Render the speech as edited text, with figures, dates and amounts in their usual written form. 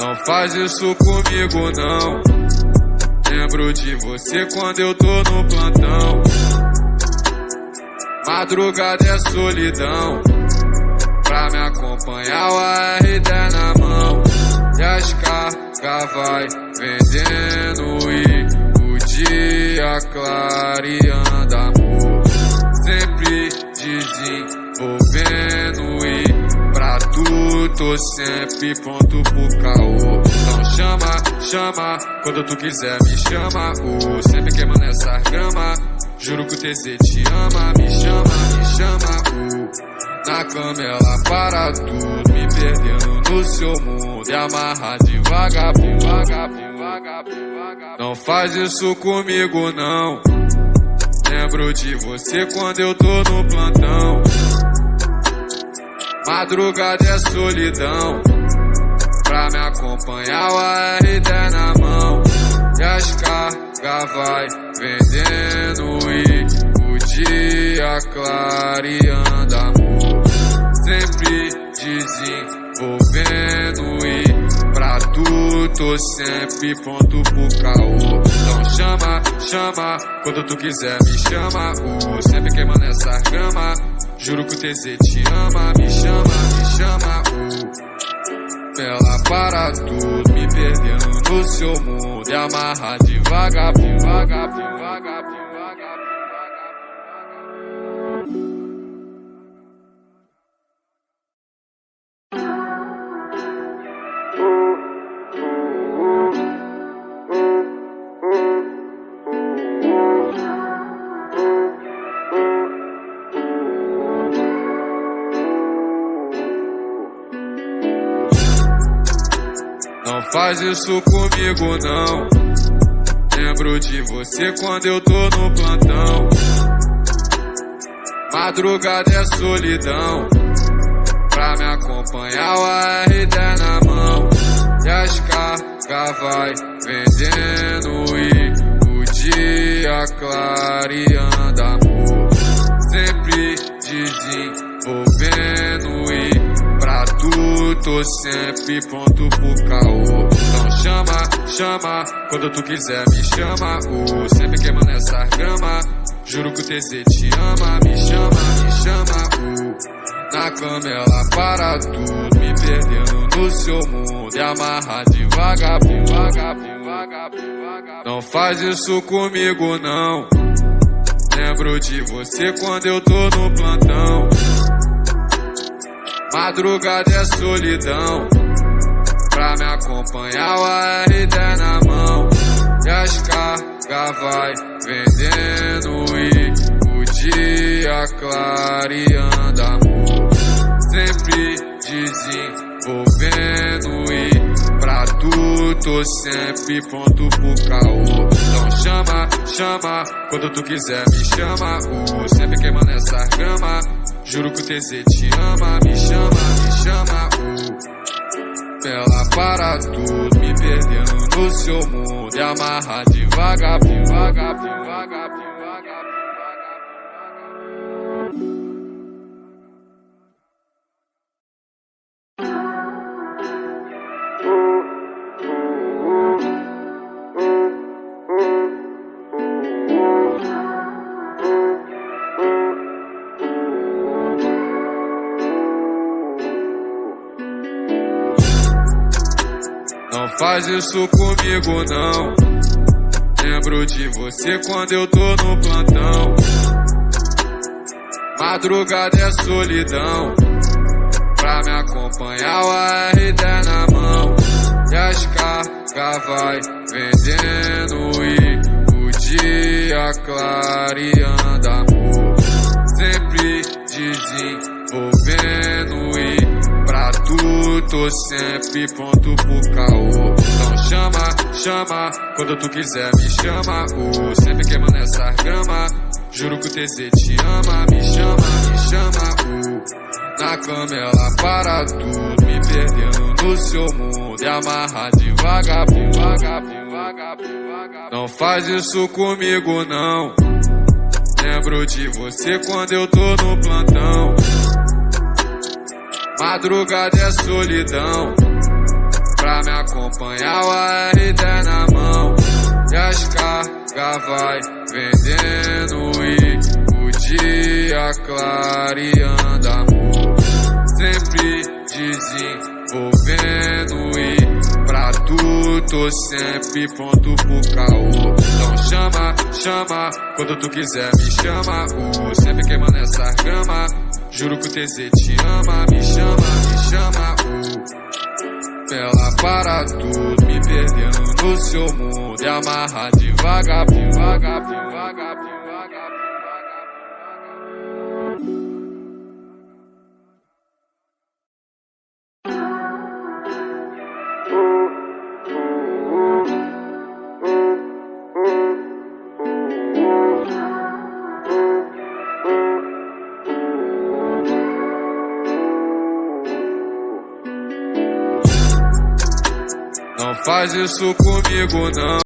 Não faz isso comigo não. Lembro de você quando eu tô no plantão. Madrugada é solidão. Pra me acompanhar o AR10 na mão. E as cargas vai vendendo e o dia clareando, amor. Sempre desenvolvendo e pra tu tô sempre pronto pro caô. Então chama, quando tu quiser me chama. Sempre queimando essa grama. Juro que o TZ te ama. Me chama, na cama ela para tudo, me perdendo no seu mundo e amarra devagar. Não faz isso comigo não. Lembro de você quando eu tô no plantão. Madrugada é solidão. Pra me acompanhar o AR10 na mão. E as cargas vai vendendo e o dia clareando, amor. Sempre desenvolvendo e pra tu tô sempre pronto pro caô. Então chama, quando tu quiser me chama. Sempre queimando essa grama. Juro que o TZ te ama. Me chama, ela para tudo, me perdendo no seu mundo e amarra devagar. Não faz isso comigo não. Lembro de você quando eu tô no plantão. Madrugada é solidão. Pra me acompanhar o AR10 na mão. E as cargas vai vendendo e o dia clareando, amor. Sempre desenvolvendo e pra tu tô sempre pronto pro caô. Então chama, quando tu quiser me chama. Sempre queimando essa grama. Juro que o TZ te ama. Me chama, na cama ela para tudo, me perdendo no seu mundo e amarra devagar. Não faz isso comigo não. Lembro de você quando eu tô no plantão. Madrugada é solidão. Pra me acompanhar o AR10 na mão. E as cargas vai vendendo e o dia clareando, amor. Sempre desenvolvendo e pra tu tô sempre pronto pro caô. Então chama, quando tu quiser me chama. Sempre queimando essa grama. Juro que o TZ te ama. Me chama, ela para tudo, me perdendo no seu mundo e amarra devagar. Não faz isso comigo não. Lembro de você quando eu tô no plantão. Madrugada é solidão. Pra me acompanhar o AR10 na mão. E as cargas vai vendendo e o dia clareando, amor. Sempre desenvolvendo e pra tu tô sempre pronto pro caô. Então chama, quando tu quiser me chama. Sempre queimando essa grama. Juro que o TZ te ama. Me chama, na cama ela para tudo, me perdendo no seu mundo e amarra devagar. Não faz isso comigo não. Lembro de você quando eu tô no plantão. Madrugada é solidão. pra me acompanhar, o AR-10 na mão. E as cargas vai vendendo e o dia clareando, amor. Sempre desenvolvendo e pra tu tô sempre pronto pro caô. Então chama, quando tu quiser me chama. Sempre queimando essa grama, juro que o TZ te ama. Me chama, ela para tudo, me perdendo no seu mundo. E amarra devagar. Não faz isso comigo não.